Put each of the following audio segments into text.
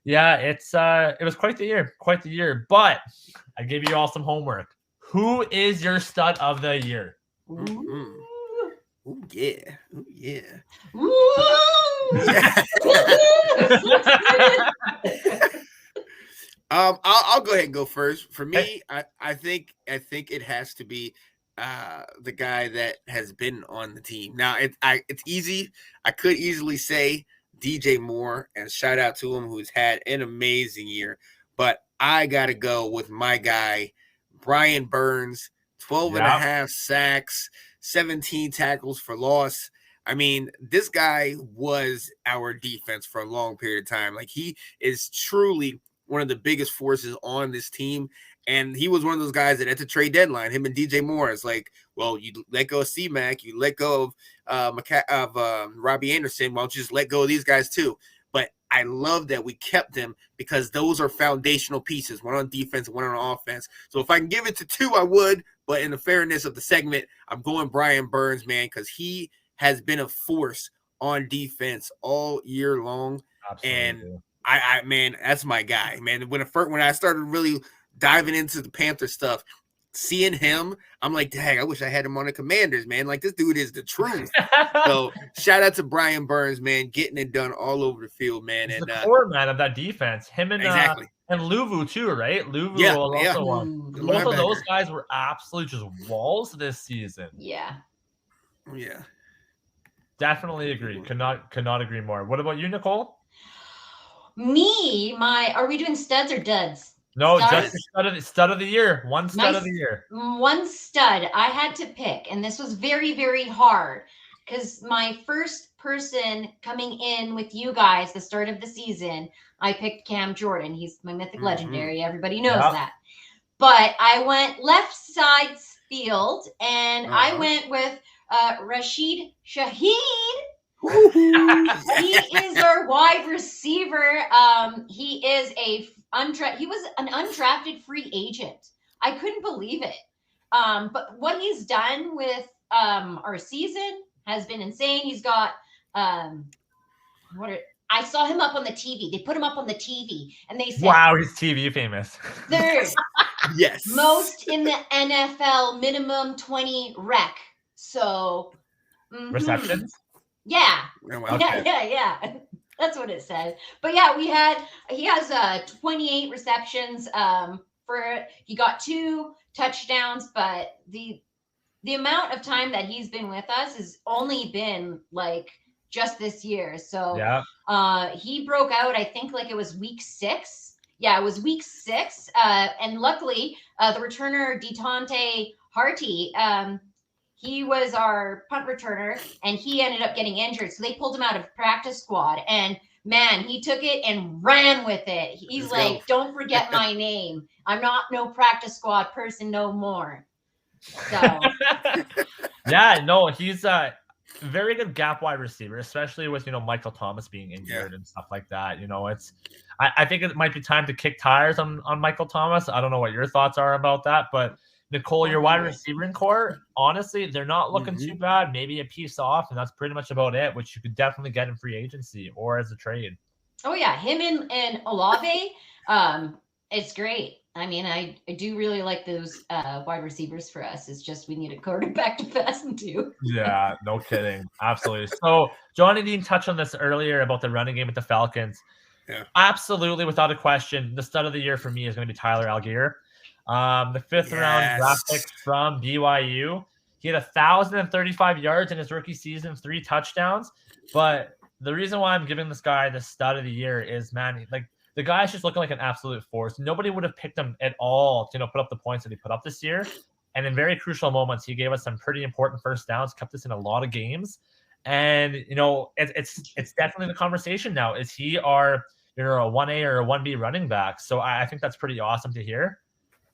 Yeah, it was quite the year. But I gave you all some homework. Who is your stud of the year? Mm-hmm. Oh yeah. Oh yeah. Woo! I'll go ahead and go first. For Hey, me, I think it has to be the guy that has been on the team. Now it's easy. I could easily say DJ Moore and shout out to him who's had an amazing year, but I gotta go with my guy, Brian Burns, 12 and a yeah, half sacks, 17 tackles for loss. I mean, this guy was our defense for a long period of time. Like he is truly one of the biggest forces on this team. And he was one of those guys that at the trade deadline, him and DJ Morris, like, well, you let go of C-Mac, you let go of Robbie Anderson. Why don't you just let go of these guys too? But I love that we kept them because those are foundational pieces, one on defense, one on offense. So if I can give it to two, I would. But in the fairness of the segment, I'm going Brian Burns, man, because he has been a force on defense all year long. And absolutely. I man, that's my guy, man. When I started really diving into the Panther stuff, seeing him, I'm like, dang, I wish I had him on the Commanders, man. Like this dude is the truth. So shout out to Brian Burns, man, getting it done all over the field, man. He's the And core man of that defense. Him exactly, and Luvu too, right? Luvu yeah, was yeah, also one. Ooh. the Both of those linebacker, guys were absolute just walls this season. Yeah. yeah. Definitely agree. Could not agree more. What about you, Nicole? Are we doing studs or duds? No, just Studs? your stud of the year. One stud of the year. One stud I had to pick, and this was very, very hard because my first person coming in with you guys, the start of the season, I picked Cam Jordan. He's my mythic legendary. Everybody knows Yeah. that. But I went left side field, and I Uh-huh. went with Rashid Shaheed. Yeah. He is our wide receiver. He is he was an undrafted free agent. I couldn't believe it. But what he's done with our season has been insane. He's got um, I saw him up on the TV. They put him up on the TV, and they said Wow, he's TV famous. third Yes. most in the NFL, minimum 20 rec. So Receptions? Yeah. Oh, wow. Okay. Yeah. That's what it said. But yeah, he has 28 receptions. He got 2 touchdowns, but the amount of time that he's been with us has only been like just this year. So Yeah. he broke out, I think like it was week 6. Yeah, it was week 6. And luckily, the returner Detante Harty, he was our punt returner, and he ended up getting injured. So they pulled him out of practice squad. And man, he took it and ran with it. He's Let's like, go. don't forget my name. I'm not no practice squad person no more. So Yeah, no, he's a very good gap wide receiver, especially with Michael Thomas being injured and stuff like that. I think it might be time to kick tires on Michael Thomas. I don't know what your thoughts are about that, but Nicole, your wide receiver core, honestly, they're not looking too bad. Maybe a piece off, and that's pretty much about it, which you could definitely get in free agency or as a trade. oh yeah, him and Olave, it's great. I mean, I do really like those wide receivers for us. It's just we need a quarterback to pass them to. Yeah, no kidding. Absolutely. So Johnny didn't touch on this earlier about the running game with the Falcons. Yeah. Absolutely, without a question, the stud of the year for me is going to be Tyler Algier. The 5th round draft pick from BYU. He had 1,035 yards in his rookie season, 3 touchdowns. But the reason why I'm giving this guy the stud of the year is, man, like the guy's just looking like an absolute force. Nobody would have picked him at all to put up the points that he put up this year. And in very crucial moments, he gave us some pretty important first downs, kept us in a lot of games. And it's definitely the conversation now. Is he our a 1A or a 1B running back? So I think that's pretty awesome to hear.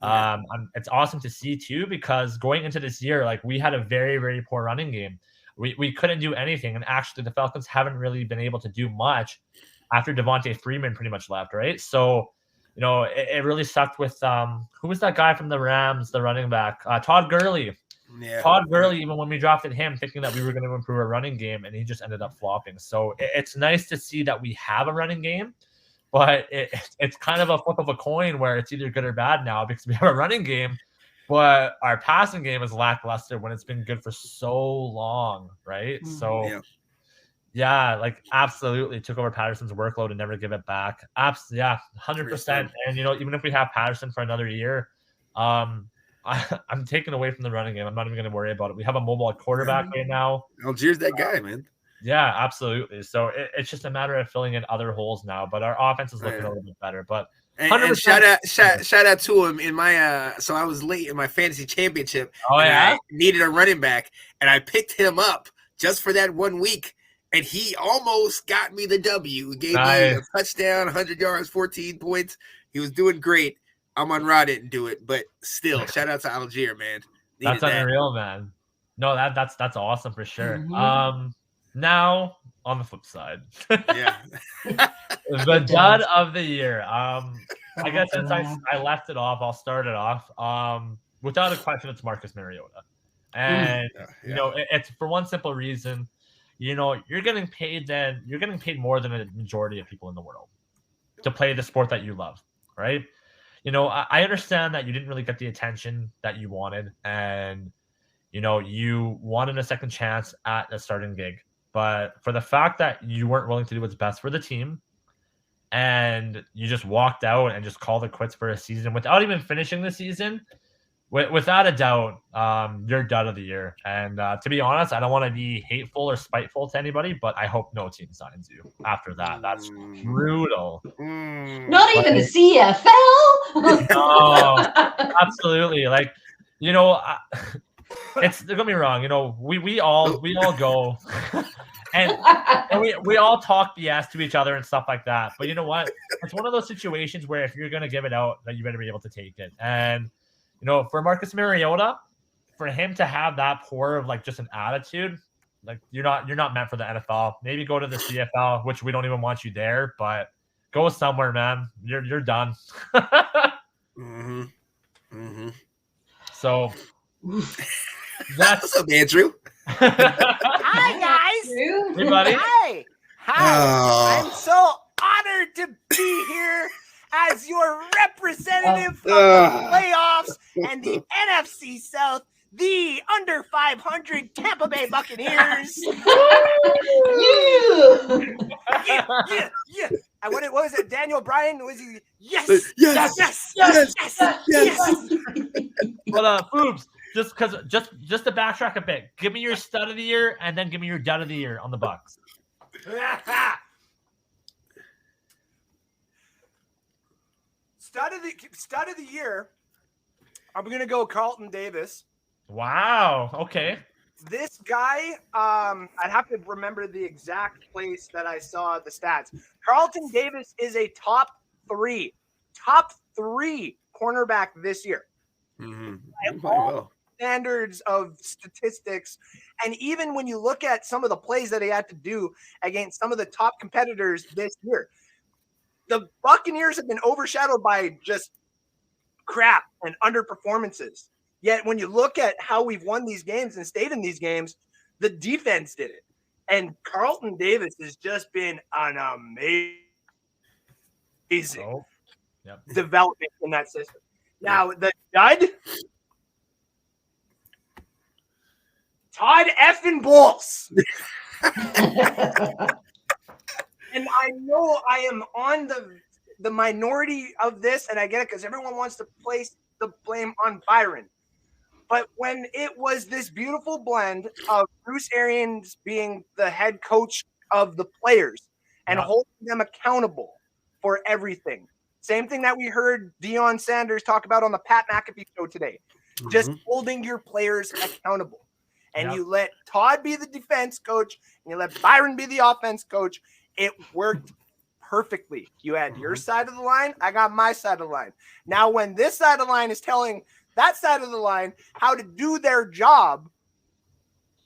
Yeah. It's awesome to see too, because going into this year, like we had a very, very poor running game. We couldn't do anything. And actually the Falcons haven't really been able to do much after Devontae Freeman pretty much left, right? So, it really sucked with who was that guy from the Rams, the running back? Todd Gurley. Yeah. Todd Gurley, even when we drafted him, thinking that we were going to improve our running game, and he just ended up flopping. So it's nice to see that we have a running game, but it's kind of a flip of a coin where it's either good or bad now because we have a running game, but our passing game is lackluster when it's been good for so long, right? So yeah, like absolutely took over Patterson's workload and never give it back. 100%. And even if we have Patterson for another year, I'm taking away from the running game. I'm not even going to worry about it. We have a mobile quarterback right now. Algier's that guy, man. Yeah, absolutely. So it's just a matter of filling in other holes now. But our offense is looking a little bit better. But and shout out to him in my so I was late in my fantasy championship. Oh yeah, I needed a running back, and I picked him up just for that 1 week, and he almost got me the W. He gave me a touchdown, 100 yards, 14 points. He was doing great. Amon-Ra didn't do it, but still, shout out to Algier, man. That's unreal, man. No, that's awesome for sure. Now on the flip side, the dud of the year. I guess since I left it off, I'll start it off. Without a question, it's Marcus Mariota, and it's for one simple reason. You're getting paid more than a majority of people in the world to play the sport that you love, right? I understand that you didn't really get the attention that you wanted, and you wanted a second chance at a starting gig. But for the fact that you weren't willing to do what's best for the team, and you just walked out and just called it quits for a season without even finishing the season, without a doubt, you're dud of the year. And to be honest, I don't want to be hateful or spiteful to anybody, but I hope no team signs you after that. That's brutal. Not even the CFL. No, absolutely. Like, it's, don't get me wrong. We all go and we all talk BS to each other and stuff like that. But you know what? It's one of those situations where if you're going to give it out, that you better be able to take it. And, for Marcus Mariota, for him to have that poor of like just an attitude, like you're not meant for the NFL. Maybe go to the CFL, which we don't even want you there, but go somewhere, man. You're done. So What's up, Andrew? Hi, guys. Hey, buddy. Hi. Oh. I'm so honored to be here as your representative from the playoffs and the NFC South, the under 500 Tampa Bay Buccaneers. Yeah. What was it? Daniel Bryan? Was he? Yes. But Boobs, just to backtrack a bit, give me your stud of the year and then give me your dud of the year on the Bucs. Stud of the year. I'm gonna go Carlton Davis. Wow. Okay. This guy, I'd have to remember the exact place that I saw the stats. Carlton Davis is a top three cornerback this year. By all standards of statistics, and even when you look at some of the plays that he had to do against some of the top competitors this year, the Buccaneers have been overshadowed by just crap and underperformances. Yet when you look at how we've won these games and stayed in these games, the defense did it. And Carlton Davis has just been an amazing development in that system. Now, the dud, Todd effing Bowles. And I know I am on the minority of this, and I get it because everyone wants to place the blame on Byron. But when it was this beautiful blend of Bruce Arians being the head coach of the players and holding them accountable for everything. Same thing that we heard Deion Sanders talk about on the Pat McAfee show today. Just holding your players accountable. And you let Todd be the defense coach and you let Byron be the offense coach. It worked perfectly. You had your side of the line. I got my side of the line. Now, when this side of the line is telling that side of the line how to do their job,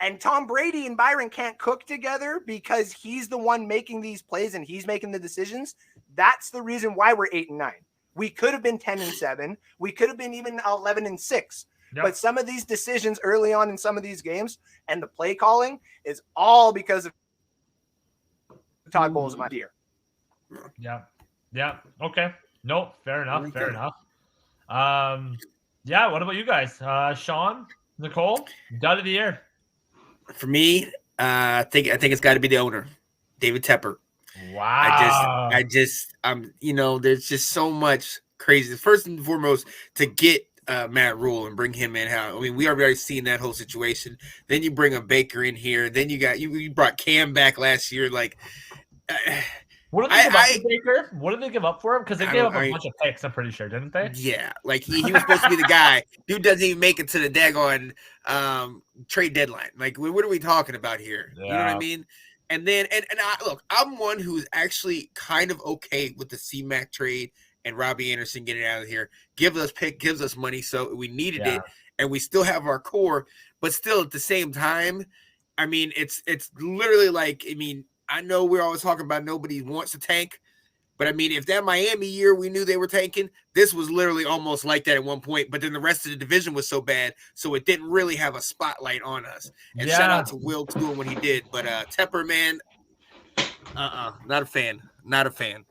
and Tom Brady and Byron can't cook together because he's the one making these plays and he's making the decisions, that's the reason why we're 8-9. We could have been 10-7. We could have been even 11-6. But some of these decisions early on in some of these games and the play calling is all because of Todd Bowles, my dear. Yeah. Okay. No, fair enough. like Fair that. enough. Yeah. What about you guys? Sean, Nicole, dud of the year. For me, I think it's got to be the owner, David Tepper. Wow. There's just so much crazy. First and foremost, to get Matt Rule and bring him in. I mean, we already seen that whole situation. Then you bring a Baker in here. Then you brought Cam back last year. Like, what did they give up for Baker? What did they give up for him? Because they gave up a bunch of picks, I'm pretty sure, didn't they? Yeah, like he was supposed to be the guy. Dude doesn't even make it to the daggone trade deadline. Like, what are we talking about here? Yeah. You know what I mean? And then, look, I'm one who's actually kind of okay with the C-Mac trade and Robbie Anderson getting out of here. Gives us money, so we needed it, and we still have our core. But still, at the same time, I mean, it's literally like, I mean, I know we're always talking about nobody wants to tank, but I mean, if that Miami year we knew they were tanking, this was literally almost like that at one point. But then the rest of the division was so bad, so it didn't really have a spotlight on us. And shout out to Will doing what he did. But Tepper, man, not a fan. Not a fan.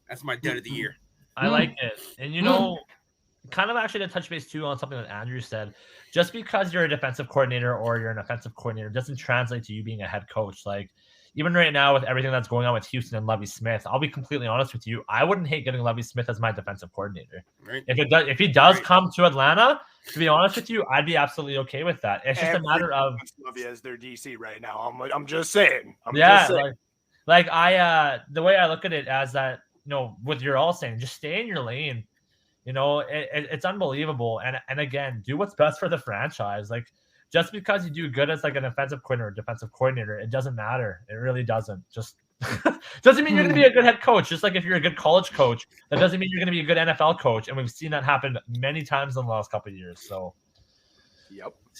That's my dud of the year. I like it. And kind of actually to touch base too on something that Andrew said, just because you're a defensive coordinator or you're an offensive coordinator doesn't translate to you being a head coach. Like, even right now with everything that's going on with Houston and Lovie Smith, I'll be completely honest with you. I wouldn't hate getting Lovie Smith as my defensive coordinator. Right. If he does come to Atlanta, to be honest with you, I'd be absolutely okay with that. It's just a matter of Lovie as their DC right now. I'm just saying. The way I look at it as that, what you're all saying, just stay in your lane. It's unbelievable. And again, do what's best for the franchise. Like, just because you do good as like an offensive coordinator or defensive coordinator, it doesn't matter. It really doesn't. Just doesn't mean you're going to be a good head coach. Just like if you're a good college coach, that doesn't mean you're going to be a good NFL coach. And we've seen that happen many times in the last couple of years. So,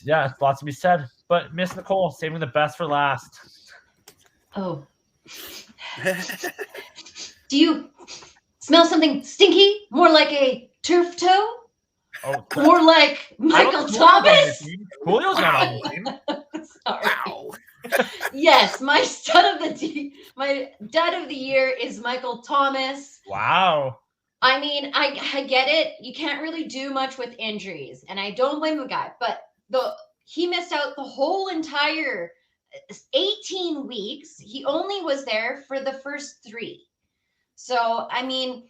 yeah, lots to be said. But Miss Nicole, saving the best for last. Oh. Do you smell something stinky? More like a turf toe? Oh, more like Michael Thomas? Julio's not on the team. Sorry. Wow. Yes, my dud of the year is Michael Thomas. Wow. I mean, I get it. You can't really do much with injuries, and I don't blame the guy, but he missed out the whole entire 18 weeks. He only was there for the first 3. So, I mean,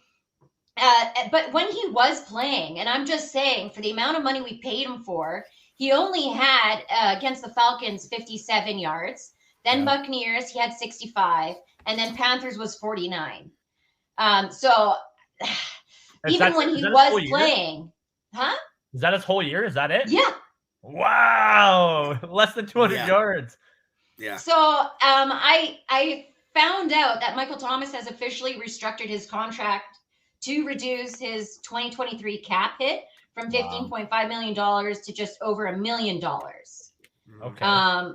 but when he was playing, and I'm just saying, for the amount of money we paid him for, he only had against the Falcons 57 yards. Then Buccaneers, he had 65, and then Panthers was 49. So even when he was playing, Is that his whole year? Is that it? Yeah. Wow, less than 200 yards. Yeah. So I found out that Michael Thomas has officially restructured his contract to reduce his 2023 cap hit from $15.5 million to just over $1 million. Okay.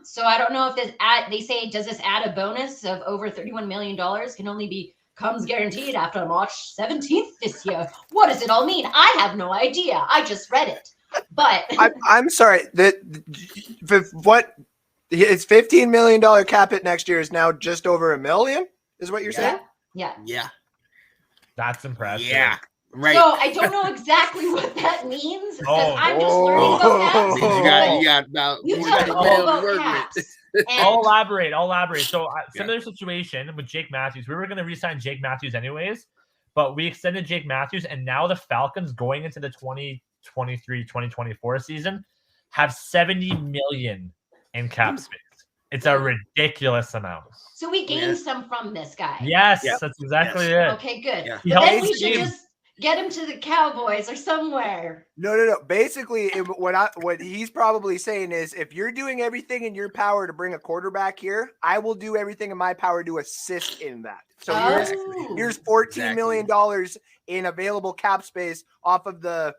So I don't know if they say, does this add a bonus of over $31 million can only becomes guaranteed after March 17th this year. What does it all mean? I have no idea. I just read it. But I'm sorry. What it's $15 million cap hit next year is now just over $1 million, is what you're saying? Yeah. That's impressive. Yeah. Right. So I don't know exactly what that means because I'm just learning about caps. You got about you talk about caps. I'll elaborate. So similar situation with Jake Matthews. We were going to re-sign Jake Matthews anyways, but we extended Jake Matthews, and now the Falcons going into the 2023-2024 season have $70 million in cap space. It's a ridiculous amount. So we gained some from this guy. Yes, that's exactly it. Okay, good. Yeah. But then we should just get him to the Cowboys or somewhere. No. Basically, what he's probably saying is, if you're doing everything in your power to bring a quarterback here, I will do everything in my power to assist in that. So here's $14 million in available cap space off of the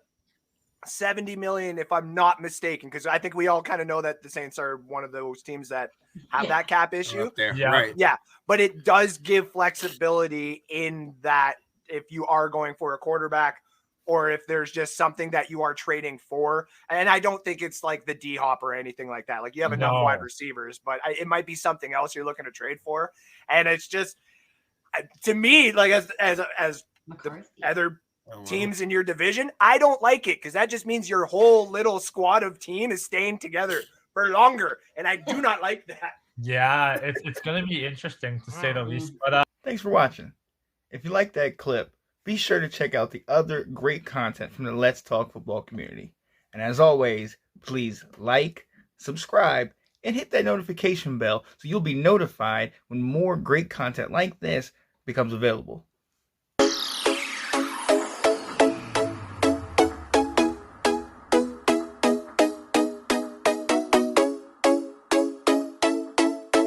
$70 million, if I'm not mistaken, because I think we all kind of know that the Saints are one of those teams that have that cap issue. Right. Yeah, but it does give flexibility in that if you are going for a quarterback or if there's just something that you are trading for. And I don't think it's like the D-Hop or anything like that. Like, you have enough wide receivers, but it might be something else you're looking to trade for. And it's just, to me, like as McCarthy. other Oh, wow. teams in your division. I don't like it because that just means your whole little squad of team is staying together for longer, and I do not like that. Yeah, it's going to be interesting to say the least. But Thanks for watching. If you like that clip, be sure to check out the other great content from the Let's Talk Football community. And as always, please like, subscribe, and hit that notification bell so you'll be notified when more great content like this becomes available.